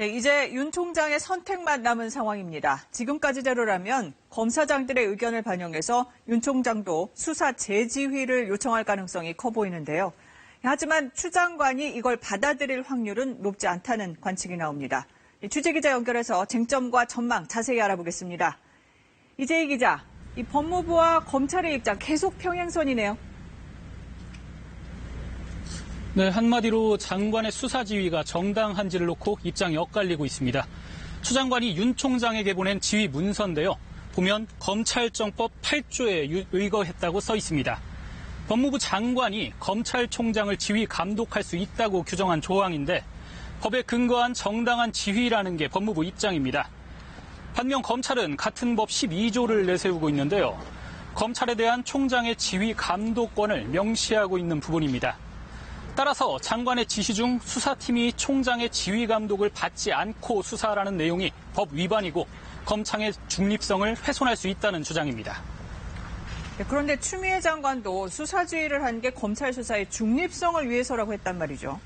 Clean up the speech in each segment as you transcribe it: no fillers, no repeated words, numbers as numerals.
네, 이제 윤 총장의 선택만 남은 상황입니다. 지금까지대로라면 검사장들의 의견을 반영해서 윤 총장도 수사 재지휘를 요청할 가능성이 커 보이는데요. 하지만 추 장관이 이걸 받아들일 확률은 높지 않다는 관측이 나옵니다. 취재기자 연결해서 쟁점과 전망 자세히 알아보겠습니다. 이재희 기자, 이 법무부와 검찰의 입장 계속 평행선이네요. 네, 한마디로 장관의 수사 지휘가 정당한지를 놓고 입장이 엇갈리고 있습니다. 추 장관이 윤 총장에게 보낸 지휘 문서인데요. 보면 검찰정법 8조에 의거했다고 써 있습니다. 법무부 장관이 검찰총장을 지휘 감독할 수 있다고 규정한 조항인데 법에 근거한 정당한 지휘라는 게 법무부 입장입니다. 반면 검찰은 같은 법 12조를 내세우고 있는데요. 검찰에 대한 총장의 지휘 감독권을 명시하고 있는 부분입니다. 따라서 장관의 지시 중 수사팀이 총장의 지휘 감독을 받지 않고 수사하라는 내용이 법 위반이고 검찰의 중립성을 훼손할 수 있다는 주장입니다. 그런데 추미애 장관도 수사 지휘를 한 게 검찰 수사의 중립성을 위해서라고 했단 말이죠.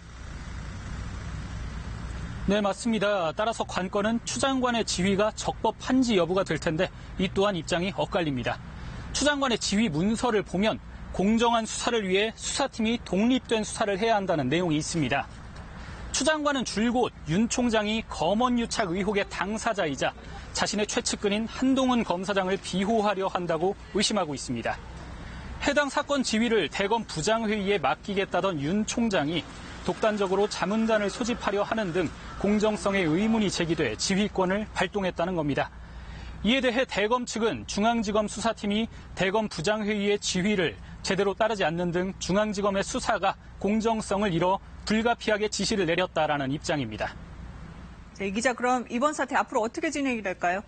네, 맞습니다. 따라서 관건은 추 장관의 지휘가 적법한지 여부가 될 텐데 이 또한 입장이 엇갈립니다. 추 장관의 지휘 문서를 보면 공정한 수사를 위해 수사팀이 독립된 수사를 해야 한다는 내용이 있습니다. 추 장관은 줄곧 윤 총장이 검언유착 의혹의 당사자이자 자신의 최측근인 한동훈 검사장을 비호하려 한다고 의심하고 있습니다. 해당 사건 지휘를 대검 부장회의에 맡기겠다던 윤 총장이 독단적으로 자문단을 소집하려 하는 등 공정성에 의문이 제기돼 지휘권을 발동했다는 겁니다. 이에 대해 대검 측은 중앙지검 수사팀이 대검 부장회의의 지휘를 제대로 따르지 않는 등 중앙지검의 수사가 공정성을 잃어 불가피하게 지시를 내렸다라는 입장입니다. 이 기자, 그럼 이번 사태 앞으로 어떻게 진행이 될까요?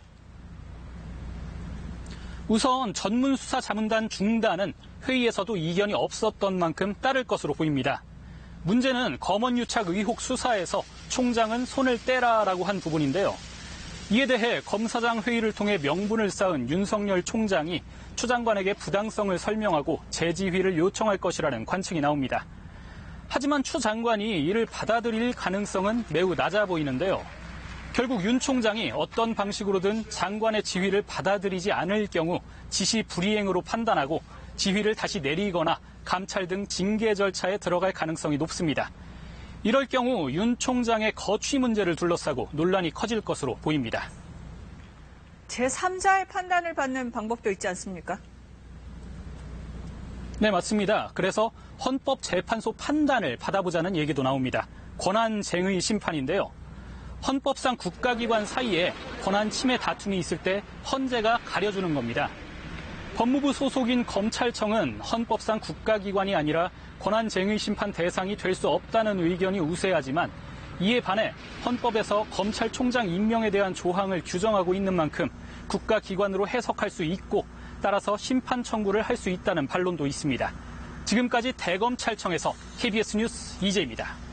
우선 전문수사자문단 중단은 회의에서도 이견이 없었던 만큼 따를 것으로 보입니다. 문제는 검언유착 의혹 수사에서 총장은 손을 떼라라고 한 부분인데요. 이에 대해 검사장 회의를 통해 명분을 쌓은 윤석열 총장이 추 장관에게 부당성을 설명하고 재지휘를 요청할 것이라는 관측이 나옵니다. 하지만 추 장관이 이를 받아들일 가능성은 매우 낮아 보이는데요. 결국 윤 총장이 어떤 방식으로든 장관의 지휘를 받아들이지 않을 경우 지시 불이행으로 판단하고 지휘를 다시 내리거나 감찰 등 징계 절차에 들어갈 가능성이 높습니다. 이럴 경우 윤 총장의 거취 문제를 둘러싸고 논란이 커질 것으로 보입니다. 제3자의 판단을 받는 방법도 있지 않습니까? 네, 맞습니다. 그래서 헌법재판소 판단을 받아보자는 얘기도 나옵니다. 권한쟁의 심판인데요. 헌법상 국가기관 사이에 권한 침해 다툼이 있을 때 헌재가 가려주는 겁니다. 법무부 소속인 검찰청은 헌법상 국가기관이 아니라 권한쟁의 심판 대상이 될 수 없다는 의견이 우세하지만 이에 반해 헌법에서 검찰총장 임명에 대한 조항을 규정하고 있는 만큼 국가기관으로 해석할 수 있고 따라서 심판 청구를 할 수 있다는 반론도 있습니다. 지금까지 대검찰청에서 KBS 뉴스 이재입니다.